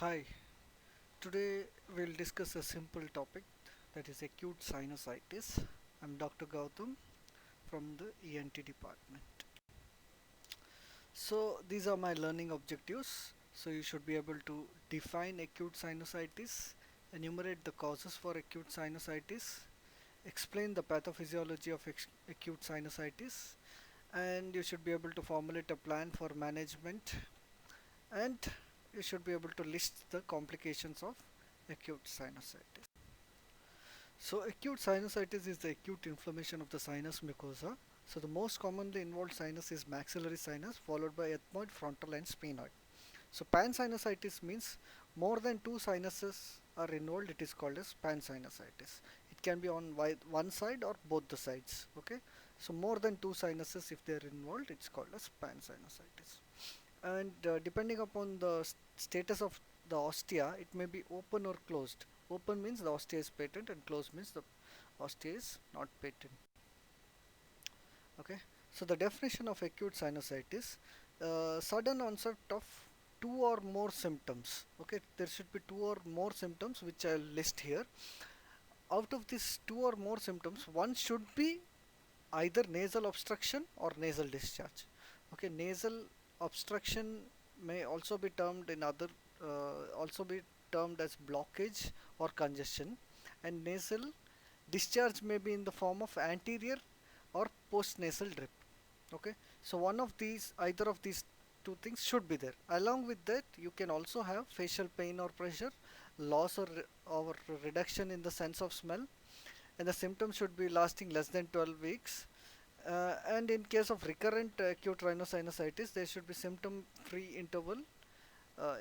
Hi, today we'll discuss a simple topic that is acute sinusitis. I'm Dr. Gautam from the ENT department. So, these are my learning objectives. So, you should be able to define acute sinusitis, enumerate the causes for acute sinusitis, explain the pathophysiology of acute sinusitis, and you should be able to formulate a plan for management, and you should be able to list the complications of acute sinusitis. So acute sinusitis is the acute inflammation of the sinus mucosa. So the most commonly involved sinus is maxillary sinus, followed by ethmoid, frontal and sphenoid. So pansinusitis means more than two sinuses are involved. It is called as pansinusitis. It can be on one side or both the sides. Okay. So more than two sinuses, if they are involved, it's called as pansinusitis. And depending upon the status of the ostia, it may be open or closed. Open means the ostia is patent, and closed means the ostia is not patent. Okay, so the definition of acute sinusitis: sudden onset of two or more symptoms. Okay, there should be two or more symptoms which I'll list here. Out of these two or more symptoms, one should be either nasal obstruction or nasal discharge. Okay, nasal obstruction may also be termed in other also be termed as blockage or congestion, and nasal discharge may be in the form of anterior or postnasal drip. Okay, so one of these, either of these two things should be there. Along with that, you can also have facial pain or pressure, loss or reduction in the sense of smell, and the symptoms should be lasting less than 12 weeks. And in case of recurrent acute rhinosinusitis, there should be symptom free interval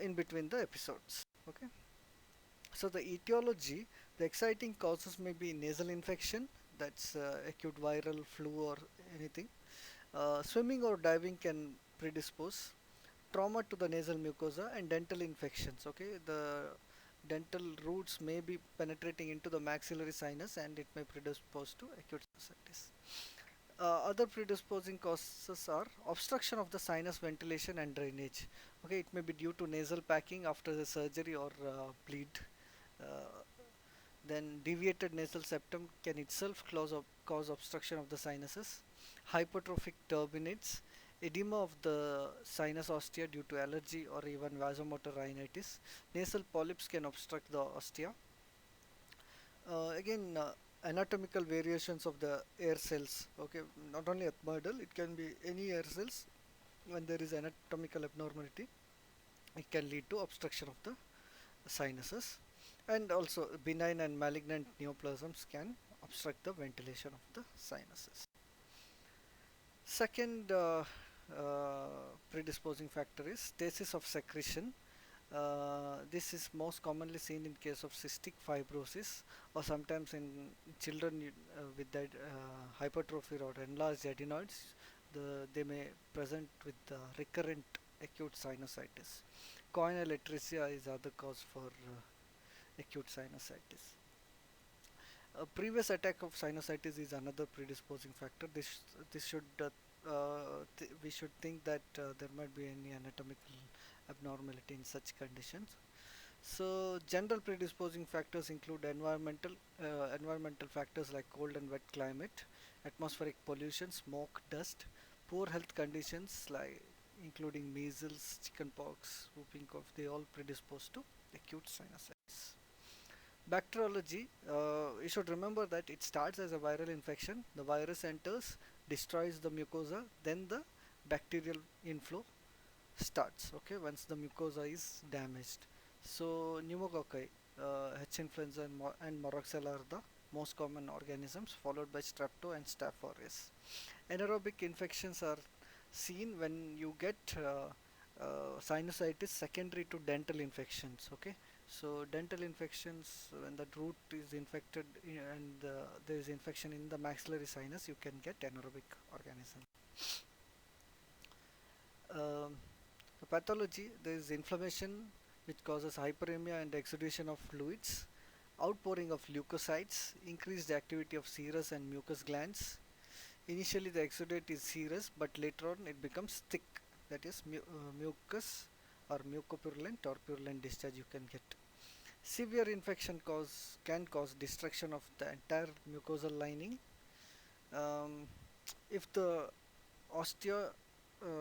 in between the episodes. Okay, so the etiology, the exciting causes may be nasal infection, that's acute viral flu or anything. Swimming or diving can predispose. Trauma to the nasal mucosa and dental infections. Okay, the dental roots may be penetrating into the maxillary sinus and it may predispose to acute sinusitis. Other predisposing causes are obstruction of the sinus ventilation and drainage. Okay, it may be due to nasal packing after the surgery or bleed. Uh, then deviated nasal septum can itself cause obstruction of the sinuses. Hypertrophic turbinates, edema of the sinus ostia due to allergy or even vasomotor rhinitis. Nasal polyps can obstruct the ostia. Again, anatomical variations of the air cells. Okay, not only ethmoidal, it can be any air cells. When there is anatomical abnormality, it can lead to obstruction of the sinuses, and also benign and malignant neoplasms can obstruct the ventilation of the sinuses. Second predisposing factor is stasis of secretion. This is most commonly seen in case of cystic fibrosis, or sometimes in children with that hypertrophy or enlarged adenoids. They may present with recurrent acute sinusitis. Corneal atresia is other cause for acute sinusitis. A previous attack of sinusitis is another predisposing factor. This should we should think that there might be any anatomical abnormality in such conditions. So general predisposing factors include environmental factors like cold and wet climate, atmospheric pollution, smoke, dust, poor health conditions like including measles, chickenpox, whooping cough. They all predispose to acute sinusitis. Bacteriology, you should remember that it starts as a viral infection. The virus enters, destroys the mucosa, then the bacterial inflow starts. Okay, once the mucosa is damaged. So pneumococci, H influenza and Moraxella are the most common organisms, followed by Strepto and Staph aureus. Anaerobic infections are seen when you get sinusitis secondary to dental infections. Okay, so dental infections, when the root is infected and there is infection in the maxillary sinus, you can get anaerobic organism. Um, the pathology, there is inflammation which causes hyperemia and exudation of fluids, outpouring of leukocytes, increased activity of serous and mucous glands. Initially the exudate is serous, but later on it becomes thick, that is mucus or mucopurulent or purulent discharge you can get. Severe infection can cause destruction of the entire mucosal lining. Um, if the ostia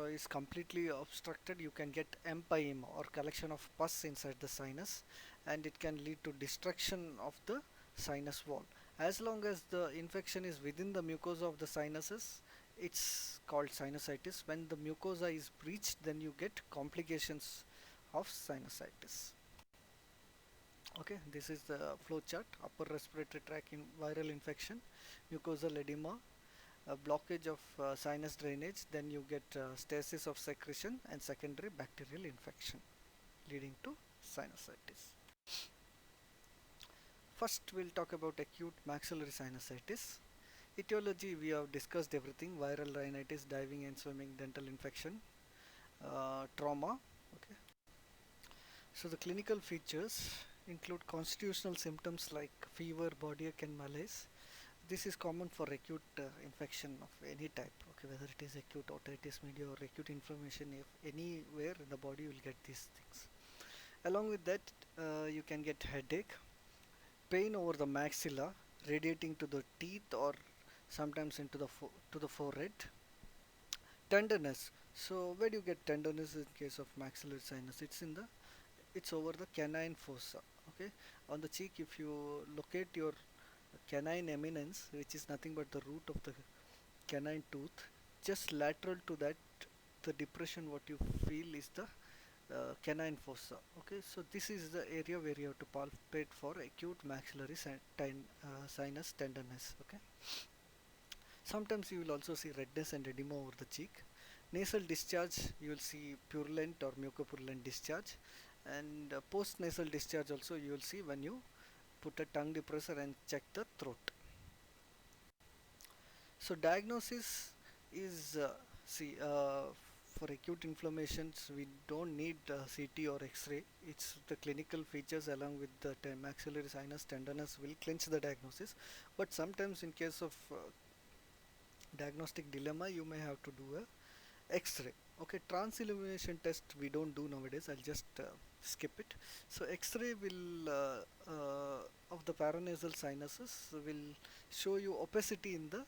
is completely obstructed, you can get empyema or collection of pus inside the sinus, and it can lead to destruction of the sinus wall. As long as the infection is within the mucosa of the sinuses, it's called sinusitis. When the mucosa is breached, then you get complications of sinusitis. Okay, this is the flow chart. Upper respiratory tract viral infection, mucosal edema, a blockage of sinus drainage, then you get stasis of secretion and secondary bacterial infection leading to sinusitis. First we'll talk about acute maxillary sinusitis. Etiology, we have discussed everything: viral rhinitis, diving and swimming, dental infection, trauma. Okay, so the clinical features include constitutional symptoms like fever, body ache and malaise. This is common for acute infection of any type, okay, whether it is acute otitis media or acute inflammation. If anywhere in the body, you will get these things. Along with that, you can get headache, pain over the maxilla radiating to the teeth or sometimes into the to the forehead. Tenderness. So where do you get tenderness in case of maxillary sinus? It's over the canine fossa. Okay, on the cheek, if you locate your canine eminence, which is nothing but the root of the canine tooth, just lateral to that, the depression what you feel is the canine fossa. Okay, so this is the area where you have to palpate for acute maxillary sinus tenderness. Okay, sometimes you will also see redness and edema over the cheek. Nasal discharge, you will see purulent or mucopurulent discharge, and post nasal discharge also you will see when you put a tongue depressor and check the throat. So diagnosis is see for acute inflammations we don't need CT or X-ray. It's the clinical features along with the maxillary sinus tenderness will clinch the diagnosis. But sometimes in case of diagnostic dilemma, you may have to do a X-ray. Okay, transillumination test we don't do nowadays. I'll just skip it. So X-ray will of the paranasal sinuses will show you opacity in the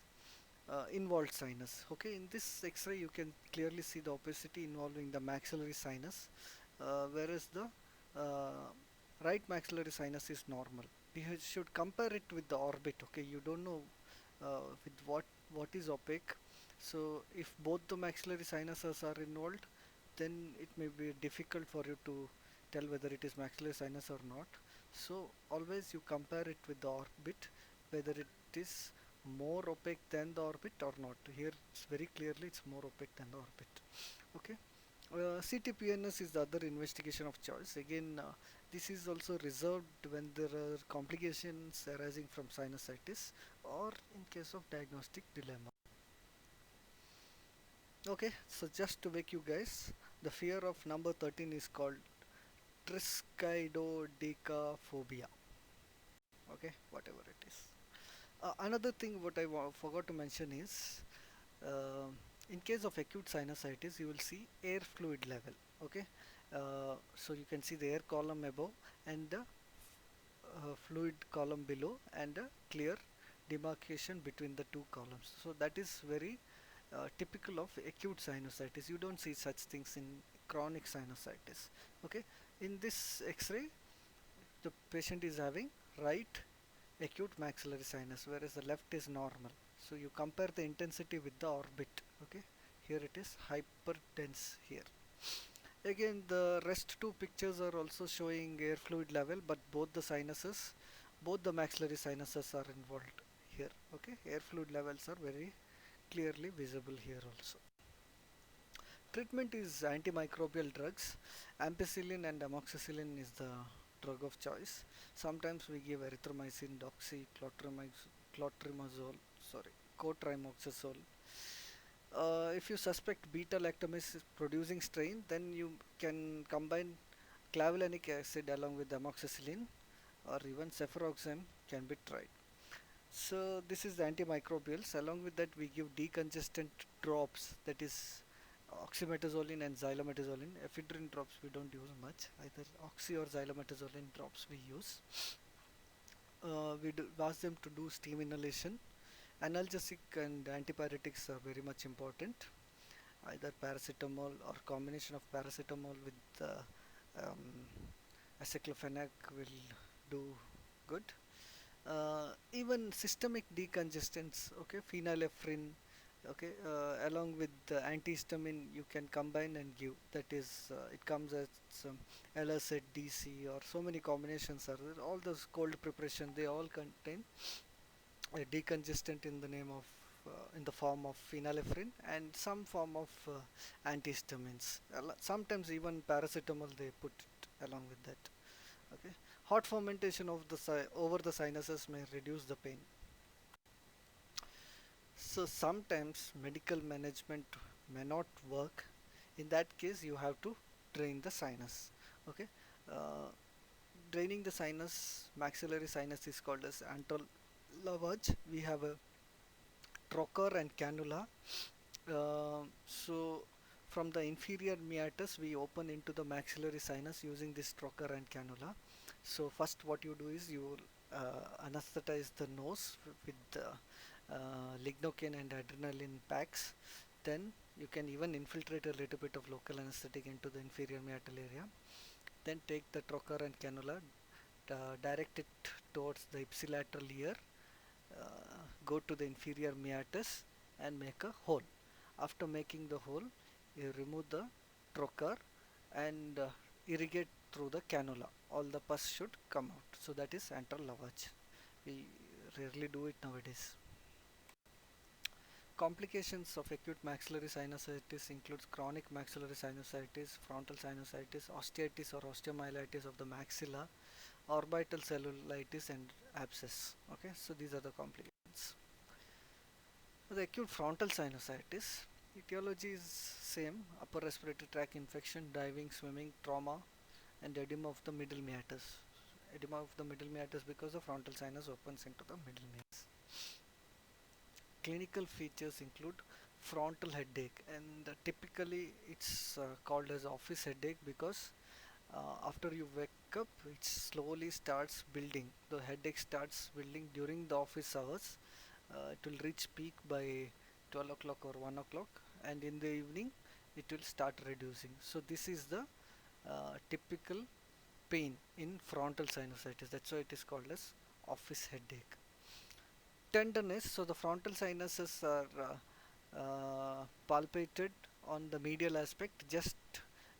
involved sinus. Okay, in this X-ray you can clearly see the opacity involving the maxillary sinus, whereas the right maxillary sinus is normal. You should compare it with the orbit. Okay, you don't know with what is opaque. So if both the maxillary sinuses are involved, then it may be difficult for you to tell whether it is maxillary sinus or not. So always you compare it with the orbit, whether it is more opaque than the orbit or not. Here it's very clearly it's more opaque than the orbit. Okay. CTPNS is the other investigation of choice. Again, this is also reserved when there are complications arising from sinusitis or in case of diagnostic dilemma. Okay, so just to wake you guys, the fear of number 13 is called triskidodecaphobia. Okay, whatever it is. Another thing what I forgot to mention is uh, in case of acute sinusitis you will see air fluid level. Okay, so you can see the air column above and the fluid column below and a clear demarcation between the two columns. So that is very typical of acute sinusitis. You don't see such things in chronic sinusitis. Okay, in this X-ray the patient is having right acute maxillary sinus, whereas the left is normal. So you compare the intensity with the orbit. Okay, here it is hyperdense here. Again, the rest two pictures are also showing air fluid level, but both the maxillary sinuses are involved here. Okay, air fluid levels are very clearly visible here also. Treatment is antimicrobial drugs. Ampicillin and amoxicillin is the drug of choice. Sometimes we give erythromycin, doxy, clotrimazole, sorry, cotrimoxazole. If you suspect beta lactamase producing strain, then you can combine clavulanic acid along with amoxicillin, or even cefuroxime can be tried. So this is the antimicrobials. Along with that, we give decongestant drops, that is oxymetazoline and xylometazoline. Ephedrine drops we don't use much. Either oxy or xylometazoline drops we use. We ask them to do steam inhalation. Analgesic and antipyretics are very much important. Either paracetamol or combination of paracetamol with um, aceclofenac will do good. Even systemic decongestants, okay, phenylephrine, okay, along with the antihistamine you can combine and give. That is, it comes as some Lsat DC or so many combinations are there. All those cold preparation they all contain a decongestant in the name of in the form of phenylephrine and some form of antihistamines. Sometimes even paracetamol they put it along with that. Okay, hot fermentation of the over the sinuses may reduce the pain. So sometimes medical management may not work. In that case, you have to drain the sinus. Okay, uh, draining the sinus, maxillary sinus is called as antral lavage. We have a trocar and cannula. So from the inferior meatus we open into the maxillary sinus using this trocar and cannula. So first what you do is you anesthetize the nose with lignocaine and adrenaline packs. Then you can even infiltrate a little bit of local anesthetic into the inferior meatal area. Then take the trocar and cannula, direct it towards the ipsilateral ear, go to the inferior meatus and make a hole. After making the hole, you remove the trocar and irrigate through the cannula. All the pus should come out. So that is antral lavage. We rarely do it nowadays. Complications of acute maxillary sinusitis includes chronic maxillary sinusitis, frontal sinusitis, osteitis or osteomyelitis of the maxilla, orbital cellulitis and abscess. Okay, so these are the complications. The acute frontal sinusitis, etiology is same: upper respiratory tract infection, diving, swimming, trauma, and edema of the middle meatus. Edema of the middle meatus because the frontal sinus opens into the middle meatus. Clinical features include frontal headache, and typically it's called as office headache because after you wake up it slowly starts building. The headache starts building during the office hours. It will reach peak by 12 o'clock or 1 o'clock, and in the evening it will start reducing. So this is the typical pain in frontal sinusitis. That's why it is called as office headache. Tenderness, so the frontal sinuses are palpated on the medial aspect just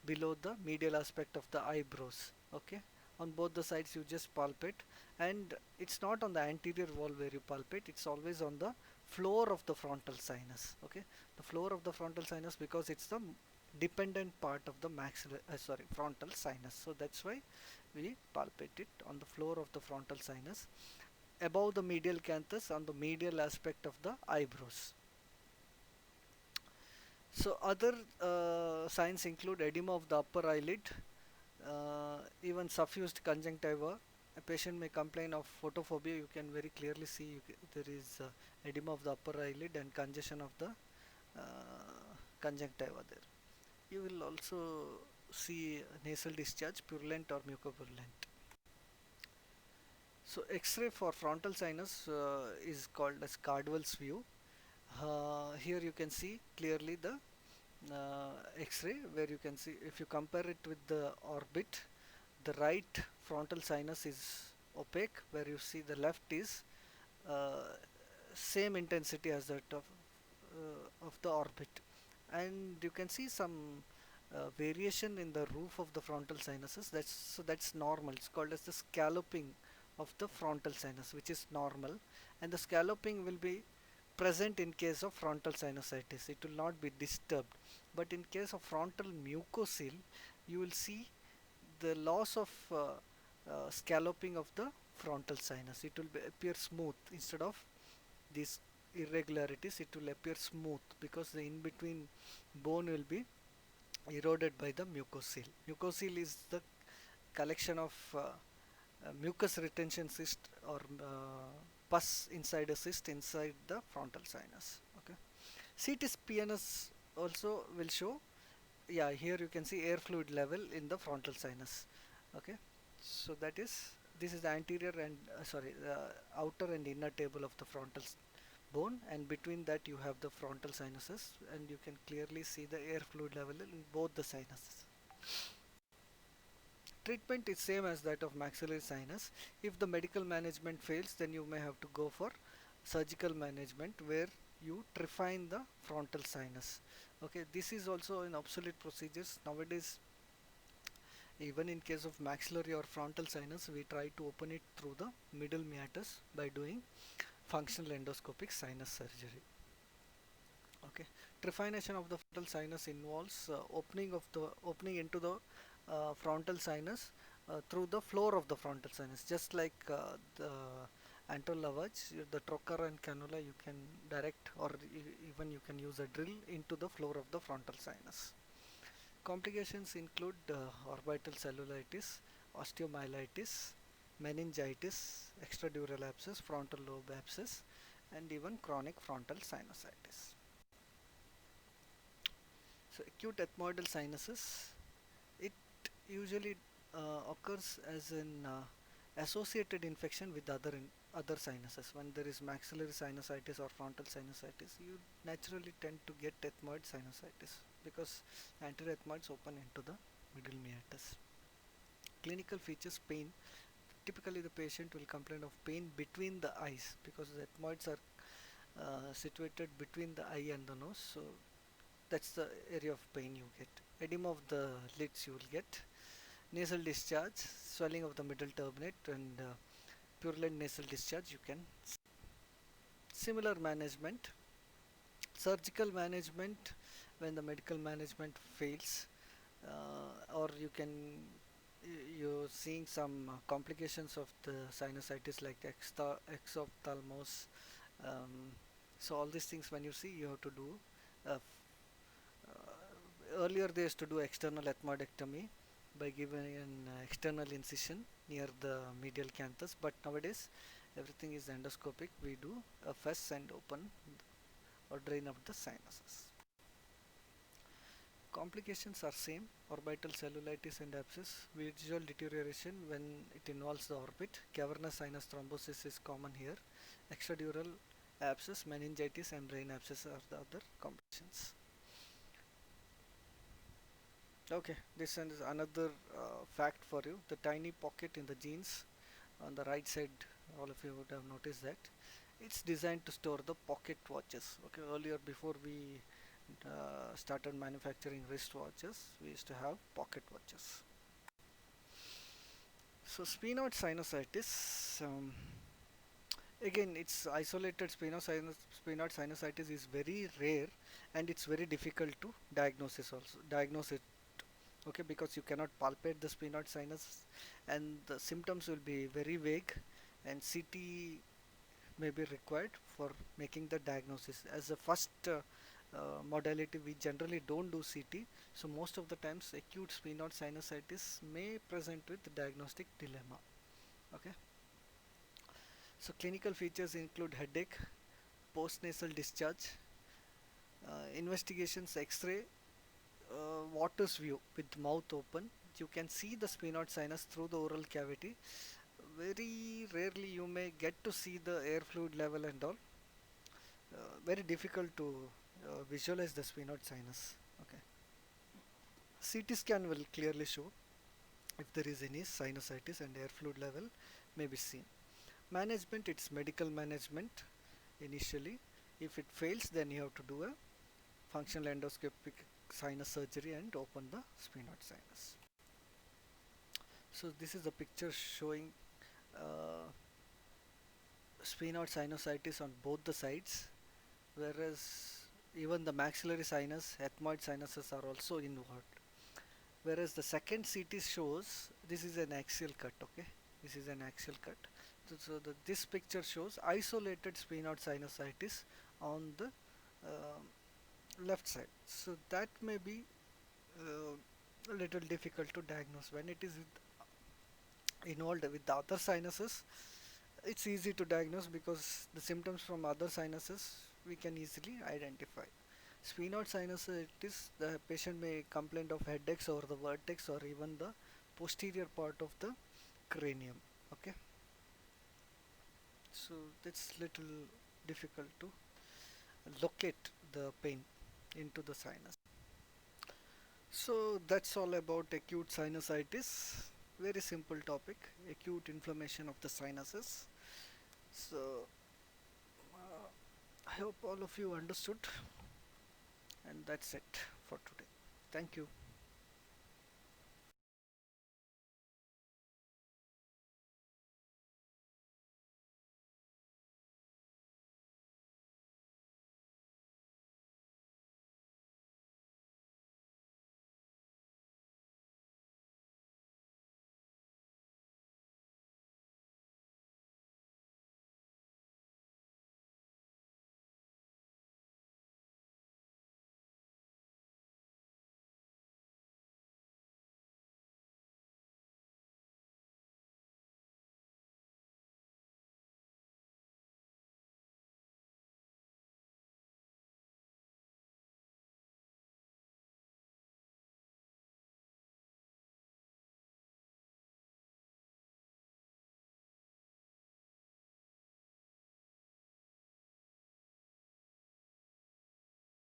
below the medial aspect of the eyebrows. Okay, on both the sides you just palpate, and it's not on the anterior wall where you palpate, it's always on the floor of the frontal sinus. Okay, the floor of the frontal sinus because it's the dependent part of the frontal sinus, so that's why we palpate it on the floor of the frontal sinus above the medial canthus on the medial aspect of the eyebrows. So other signs include edema of the upper eyelid, even suffused conjunctiva. A patient may complain of photophobia. You can very clearly see there is edema of the upper eyelid and congestion of the conjunctiva there. You will also see nasal discharge, purulent or mucopurulent. So X-ray for frontal sinus is called as Cardwell's view. Here you can see clearly the X-ray, where you can see if you compare it with the orbit, the right frontal sinus is opaque, where you see the left is uh, same intensity as that of the orbit, and you can see some variation in the roof of the frontal sinuses. That's normal. It's called as the scalloping of the frontal sinus, which is normal, and the scalloping will be present in case of frontal sinusitis. It will not be disturbed, but in case of frontal mucocele you will see the loss of scalloping of the frontal sinus. It will appear smooth instead of these irregularities. It will appear smooth because the in between bone will be eroded by the mucocele. Mucocele is the collection of mucus retention cyst or pus inside a cyst inside the frontal sinus. Okay, CT PNS also will show, yeah, here you can see air fluid level in the frontal sinus. Okay, so that is, this is the anterior and sorry, the outer and inner table of the frontal bone, and between that you have the frontal sinuses, and you can clearly see the air fluid level in both the sinuses. Treatment is same as that of maxillary sinus. If the medical management fails, then you may have to go for surgical management where you trephine the frontal sinus. Okay, this is also an obsolete procedures nowadays. Even in case of maxillary or frontal sinus, we try to open it through the middle meatus by doing functional endoscopic sinus surgery. Okay, trephination of the frontal sinus involves opening into the frontal sinus through the floor of the frontal sinus, just like the antral lavage, the trocar and cannula. You can direct, or even you can use a drill into the floor of the frontal sinus. Complications include orbital cellulitis, osteomyelitis, meningitis, extradural abscess, frontal lobe abscess, and even chronic frontal sinusitis. So acute ethmoidal sinuses, it usually occurs as an associated infection with other sinuses. When there is maxillary sinusitis or frontal sinusitis, you naturally tend to get ethmoid sinusitis because anterior ethmoids open into the middle meatus. Clinical features: pain. Typically, the patient will complain of pain between the eyes because the ethmoids are situated between the eye and the nose. So that's the area of pain you get. Edema of the lids you will get. Nasal discharge, swelling of the middle turbinate, and purulent nasal discharge you can. Similar management. Surgical management, when the medical management fails, or you're seeing some complications of the sinusitis like exophthalmos. So all these things, when you see, you have to do. Earlier they used to do external ethmoidectomy by giving an external incision near the medial canthus, but nowadays everything is endoscopic. We do a fess and open or drain out the sinuses. Complications are same: orbital cellulitis and abscess, visual deterioration when it involves the orbit, cavernous sinus thrombosis is common here, extradural abscess, meningitis, and brain abscess are the other complications. Okay, this is another fact for you. The tiny pocket in the jeans on the right side, all of you would have noticed that. It's designed to store the pocket watches. Okay, earlier before we started manufacturing wrist watches, we used to have pocket watches. So sphenoid sinusitis, again it's isolated. Sphenoid sinusitis is very rare, and it's very difficult to diagnose it. Okay, because you cannot palpate the sphenoid sinus, and the symptoms will be very vague, and CT may be required for making the diagnosis. As a first modality, we generally don't do CT, so most of the times acute sphenoid sinusitis may present with diagnostic dilemma. Okay, so clinical features include headache, postnasal discharge, investigations: X-ray, Waters view with mouth open. You can see the sphenoid sinus through the oral cavity. Very rarely you may get to see the air fluid level and all. Very difficult to visualize the sphenoid sinus. Okay, CT scan will clearly show if there is any sinusitis, and air fluid level may be seen. Management: it's medical management initially. If it fails, then you have to do a functional endoscopic sinus surgery and open the sphenoid sinus. So this is a picture showing uh, sphenoid sinusitis on both the sides, whereas even the maxillary sinus, ethmoid sinuses are also involved. Whereas the second CT shows, this is an axial cut. Okay, this is an axial cut. This picture shows isolated sphenoid sinusitis on the left side. So that may be a little difficult to diagnose. When it is involved with the other sinuses, it's easy to diagnose because the symptoms from other sinuses we can easily identify. Sphenoid sinusitis, the patient may complain of headaches over the vertex or even the posterior part of the cranium. Okay, so that's little difficult to locate the pain into the sinus. So that's all about acute sinusitis. Very simple topic, acute inflammation of the sinuses. So I hope all of you understood, and that's it for today. Thank you.